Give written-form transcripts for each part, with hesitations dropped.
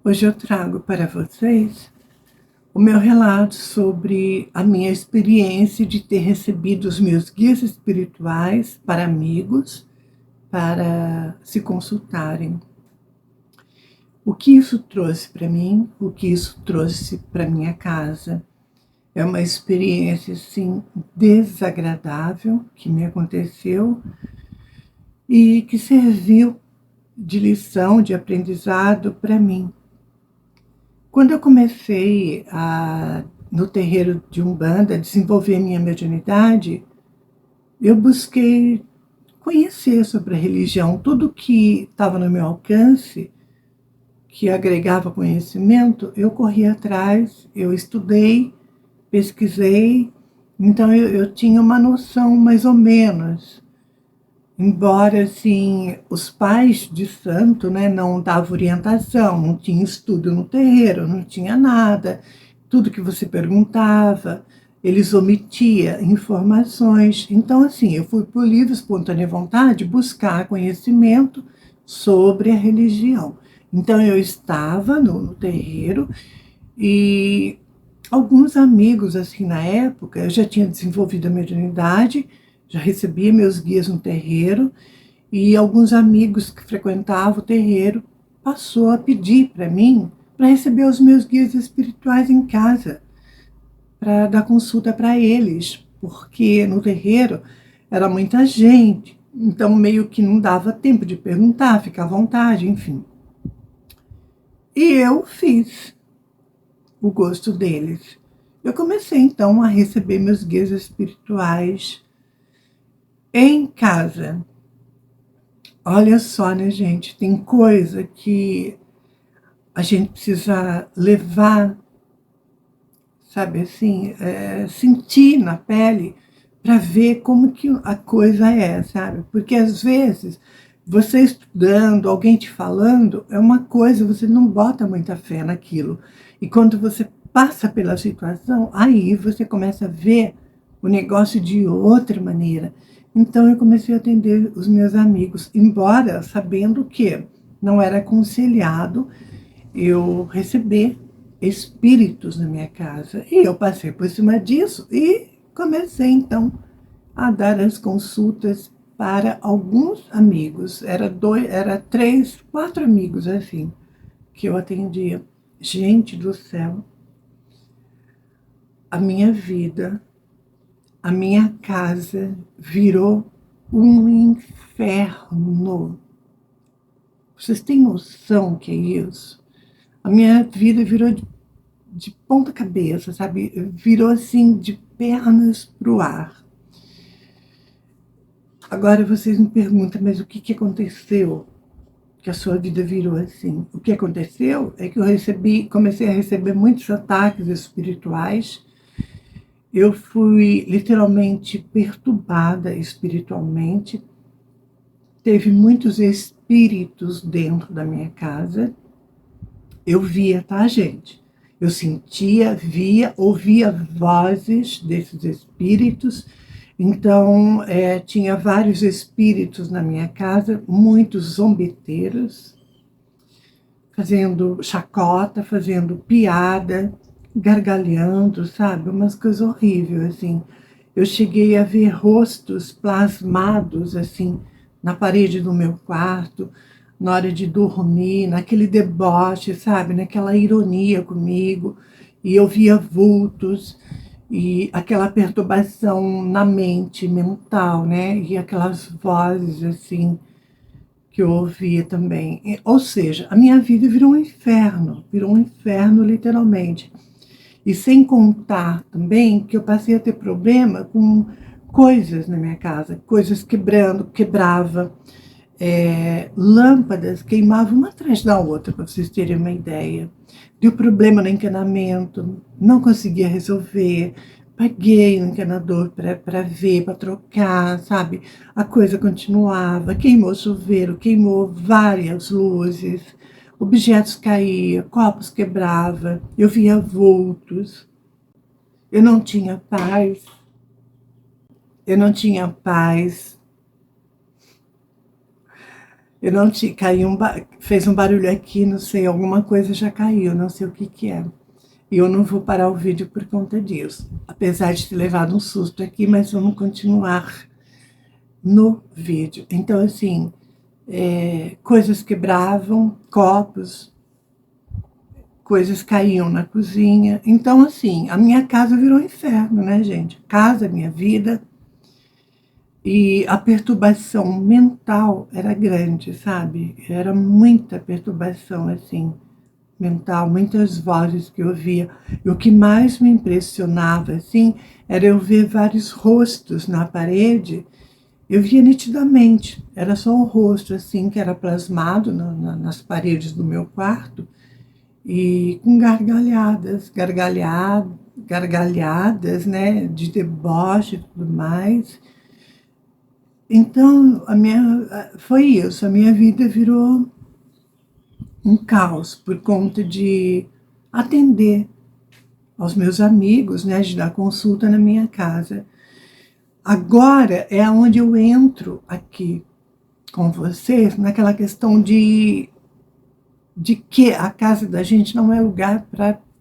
Hoje eu trago para vocês o meu relato sobre a minha experiência de ter recebido os meus guias espirituais para amigos, para se consultarem. O que isso trouxe para mim, o que isso trouxe para minha casa. É uma experiência, assim, desagradável que me aconteceu e que serviu de lição, de aprendizado para mim. Quando eu comecei no terreiro de Umbanda, a desenvolver minha mediunidade, eu busquei conhecer sobre a religião, tudo que estava no meu alcance, que agregava conhecimento, eu corri atrás, eu estudei, pesquisei, então eu tinha uma noção mais ou menos. Embora, assim, os pais de santo, né, não davam orientação, não tinha estudo no terreiro, não tinha nada. Tudo que você perguntava, eles omitiam informações. Então, assim, eu fui por livre, espontânea vontade buscar conhecimento sobre a religião. Então, eu estava no terreiro e alguns amigos, assim, na época, eu já tinha desenvolvido a mediunidade, já recebia meus guias no terreiro, e alguns amigos que frequentavam o terreiro passou a pedir para mim para receber os meus guias espirituais em casa, para dar consulta para eles, porque no terreiro era muita gente, então meio que não dava tempo de perguntar, ficar à vontade, enfim. E eu fiz o gosto deles. Eu comecei então a receber meus guias espirituais em casa. Olha só, né, gente? Tem coisa que a gente precisa levar, sabe assim, sentir na pele para ver como que a coisa é, sabe? Porque às vezes você estudando, alguém te falando, é uma coisa, você não bota muita fé naquilo. E quando você passa pela situação, aí você começa a ver o negócio de outra maneira. Então eu comecei a atender os meus amigos, embora sabendo que não era aconselhado eu receber espíritos na minha casa. E eu passei por cima disso e comecei então a dar as consultas para alguns amigos. Era três, quatro amigos assim que eu atendia. Gente do céu, a minha vida, a minha casa virou um inferno. Vocês têm noção que é isso? A minha vida virou de ponta cabeça, sabe? Virou assim de pernas pro ar. Agora vocês me perguntam, mas o que aconteceu que a sua vida virou assim? O que aconteceu é que comecei a receber muitos ataques espirituais. Eu fui literalmente perturbada espiritualmente. Teve muitos espíritos dentro da minha casa. Eu via, tá, gente? Eu sentia, via, ouvia vozes desses espíritos. Então, tinha vários espíritos na minha casa, muitos zombeteiros, fazendo chacota, fazendo piada, gargalhando, sabe? Umas coisas horríveis, assim. Eu cheguei a ver rostos plasmados, assim, na parede do meu quarto, na hora de dormir, naquele deboche, sabe? Naquela ironia comigo. E eu via vultos e aquela perturbação na mente mental, né? E aquelas vozes, assim, que eu ouvia também. Ou seja, a minha vida virou um inferno literalmente. E sem contar também que eu passei a ter problema com coisas na minha casa, coisas quebrava, lâmpadas queimavam uma atrás da outra, para vocês terem uma ideia. Deu problema no encanamento, não conseguia resolver. Paguei o encanador para ver, para trocar, sabe? A coisa continuava. Queimou chuveiro, queimou várias luzes, objetos caíam, copos quebrava, eu via vultos. Eu não tinha paz, eu não tinha paz. Eu não tinha, fez um barulho aqui, não sei, alguma coisa já caiu, não sei o que que é. E eu não vou parar o vídeo por conta disso. Apesar de ter levado um susto aqui, mas vamos continuar no vídeo. Então, assim, coisas quebravam, copos, coisas caíam na cozinha. Então, assim, a minha casa virou um inferno, né, gente? Casa, minha vida. E a perturbação mental era grande, sabe? Era muita perturbação, assim, mental, muitas vozes que eu ouvia. E o que mais me impressionava, assim, era eu ver vários rostos na parede. Eu via nitidamente, era só o rosto, assim, que era plasmado nas paredes do meu quarto, e com gargalhadas, né, de deboche e tudo mais. Então, foi isso, a minha vida virou um caos por conta de atender aos meus amigos, né, de dar consulta na minha casa. Agora é onde eu entro aqui com vocês, naquela questão de que a casa da gente não é lugar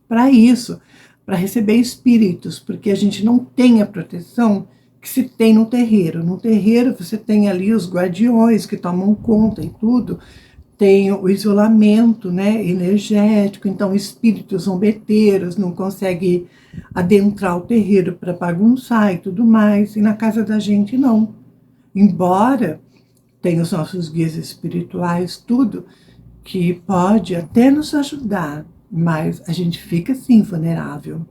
para isso, para receber espíritos, porque a gente não tem a proteção que se tem no terreiro. No terreiro você tem ali os guardiões que tomam conta e tudo, tem o isolamento, né, energético, então espíritos zombeteiros não conseguem adentrar o terreiro para bagunçar e tudo mais, e na casa da gente não. Embora tenha os nossos guias espirituais, tudo, que pode até nos ajudar, mas a gente fica sim vulnerável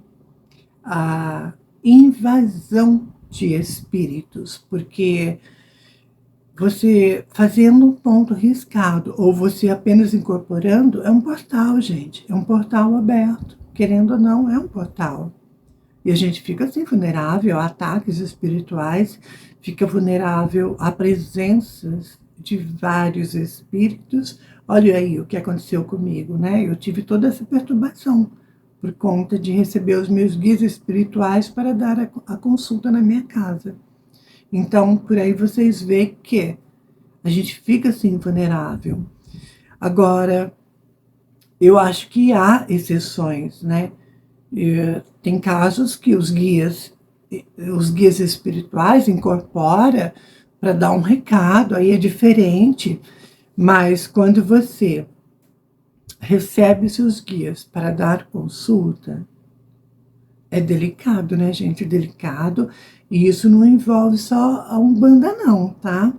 à invasão de espíritos, porque você fazendo um ponto riscado ou você apenas incorporando é um portal, gente, é um portal aberto, querendo ou não, é um portal. E a gente fica assim vulnerável a ataques espirituais, fica vulnerável a presenças de vários espíritos. Olha aí o que aconteceu comigo, né? Eu tive toda essa perturbação por conta de receber os meus guias espirituais para dar a consulta na minha casa. Então, por aí vocês veem que a gente fica assim vulnerável. Agora, eu acho que há exceções, né? Tem casos que os guias espirituais incorporam para dar um recado, aí é diferente. Mas quando você recebe seus guias para dar consulta, é delicado, né, gente? É delicado. E isso não envolve só a Umbanda, não, tá?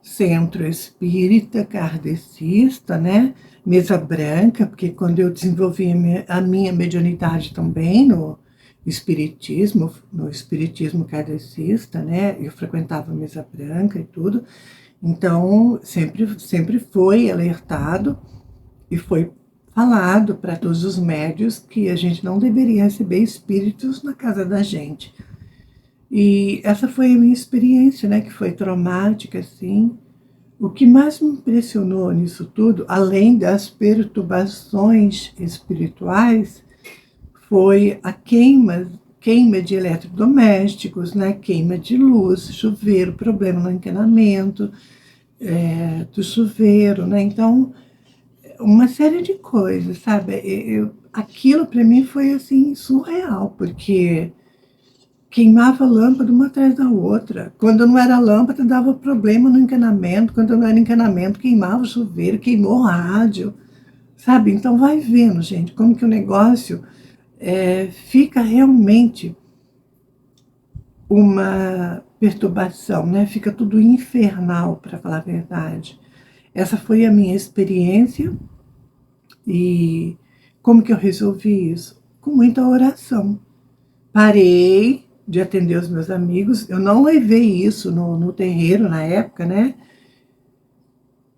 Centro espírita, kardecista, né? Mesa branca, porque quando eu desenvolvi a minha mediunidade também no espiritismo kardecista, né? Eu frequentava a mesa branca e tudo. Então, sempre foi alertado e foi falado para todos os médios que a gente não deveria receber espíritos na casa da gente. E essa foi a minha experiência, né, que foi traumática, assim. O que mais me impressionou nisso tudo, além das perturbações espirituais, foi a queima de eletrodomésticos, né, queima de luz, chuveiro, problema no encanamento do chuveiro, né? Então, uma série de coisas, sabe? Aquilo para mim foi assim surreal, porque queimava lâmpada uma atrás da outra. Quando não era lâmpada, dava problema no encanamento. Quando não era encanamento, queimava o chuveiro, queimou o rádio, sabe? Então vai vendo, gente, como que o negócio fica realmente uma perturbação, né? Fica tudo infernal, para falar a verdade. Essa foi a minha experiência. E como que eu resolvi isso? Com muita oração. Parei de atender os meus amigos. Eu não levei isso no terreiro na época, né?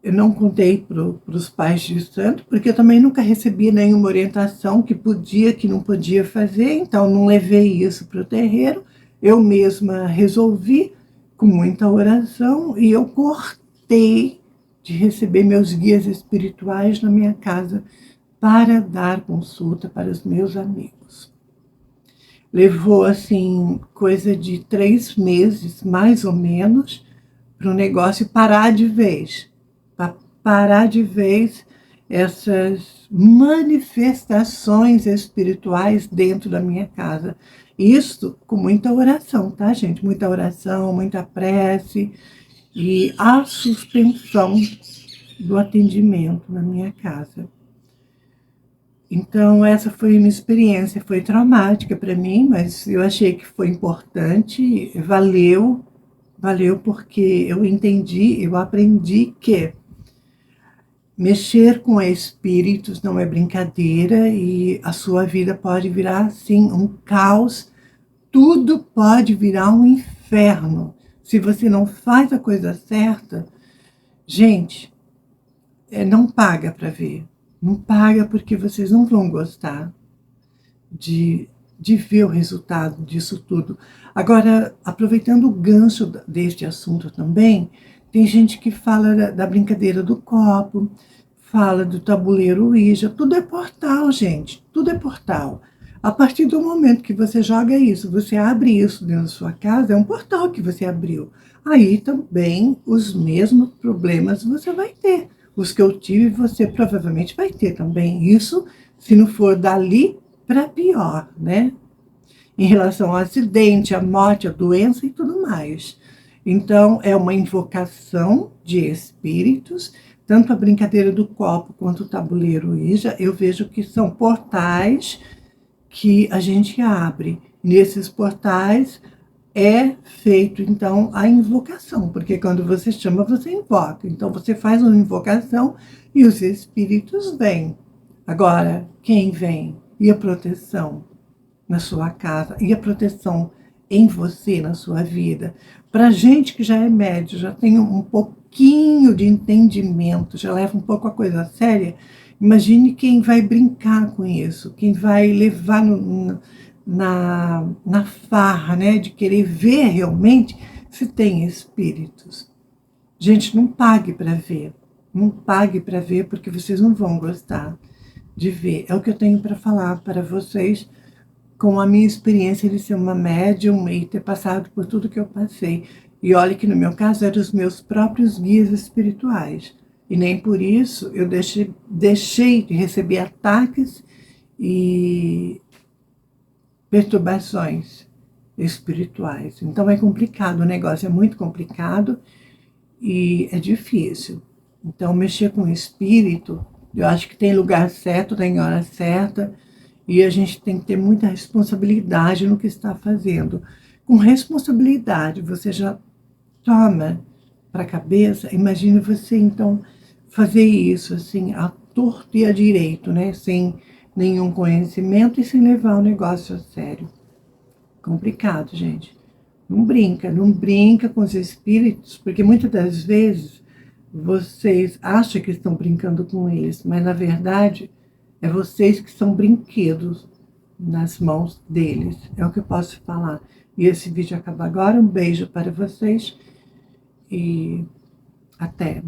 Eu não contei para os pais de santo, porque eu também nunca recebi nenhuma orientação que podia, que não podia fazer, então não levei isso para o terreiro. Eu mesma resolvi, com muita oração, e eu cortei de receber meus guias espirituais na minha casa para dar consulta para os meus amigos. Levou, assim, coisa de 3 meses, mais ou menos, para o negócio parar de vez, para parar de vez essas manifestações espirituais dentro da minha casa. Isso com muita oração, tá, gente? Muita oração, muita prece e a suspensão do atendimento na minha casa. Então, essa foi uma experiência, foi traumática para mim, mas eu achei que foi importante, valeu porque eu entendi, eu aprendi que mexer com espíritos não é brincadeira e a sua vida pode virar, sim, um caos, tudo pode virar um inferno. Se você não faz a coisa certa, gente, não paga para ver. Não paga porque vocês não vão gostar de ver o resultado disso tudo. Agora, aproveitando o gancho deste assunto também, tem gente que fala da brincadeira do copo, fala do tabuleiro Ouija, tudo é portal, gente, tudo é portal. A partir do momento que você joga isso, você abre isso dentro da sua casa, é um portal que você abriu. Aí também os mesmos problemas você vai ter. Os que eu tive, você provavelmente vai ter também. Isso, se não for dali para pior, né? Em relação ao acidente, à morte, à doença e tudo mais. Então, é uma invocação de espíritos, tanto a brincadeira do copo quanto o tabuleiro Ouija, eu vejo que são portais que a gente abre. Nesses portais é feito, então, a invocação, porque quando você chama, você invoca. Então, você faz uma invocação e os espíritos vêm. Agora, quem vem? E a proteção na sua casa? E a proteção em você, na sua vida? Para gente que já é médio, já tem um pouquinho de entendimento, já leva um pouco a coisa a séria, imagine quem vai brincar com isso, quem vai levar na farra, né, de querer ver realmente se tem espíritos. Gente, não pague para ver. Não pague para ver, porque vocês não vão gostar de ver. É o que eu tenho para falar para vocês, com a minha experiência de ser uma médium e ter passado por tudo que eu passei. E olha que no meu caso eram os meus próprios guias espirituais. E nem por isso eu deixei de receber ataques e perturbações espirituais. Então é complicado, o negócio é muito complicado e é difícil. Então mexer com o espírito, eu acho que tem lugar certo, tem hora certa, e a gente tem que ter muita responsabilidade no que está fazendo. Com responsabilidade, você já toma para a cabeça, imagine você então fazer isso assim, à torto e à direito, né? Sem nenhum conhecimento e sem levar o negócio a sério. Complicado, gente. Não brinca, não brinca com os espíritos, porque muitas das vezes vocês acham que estão brincando com eles, mas na verdade é vocês que são brinquedos nas mãos deles. É o que eu posso falar. E esse vídeo acaba agora. Um beijo para vocês e até.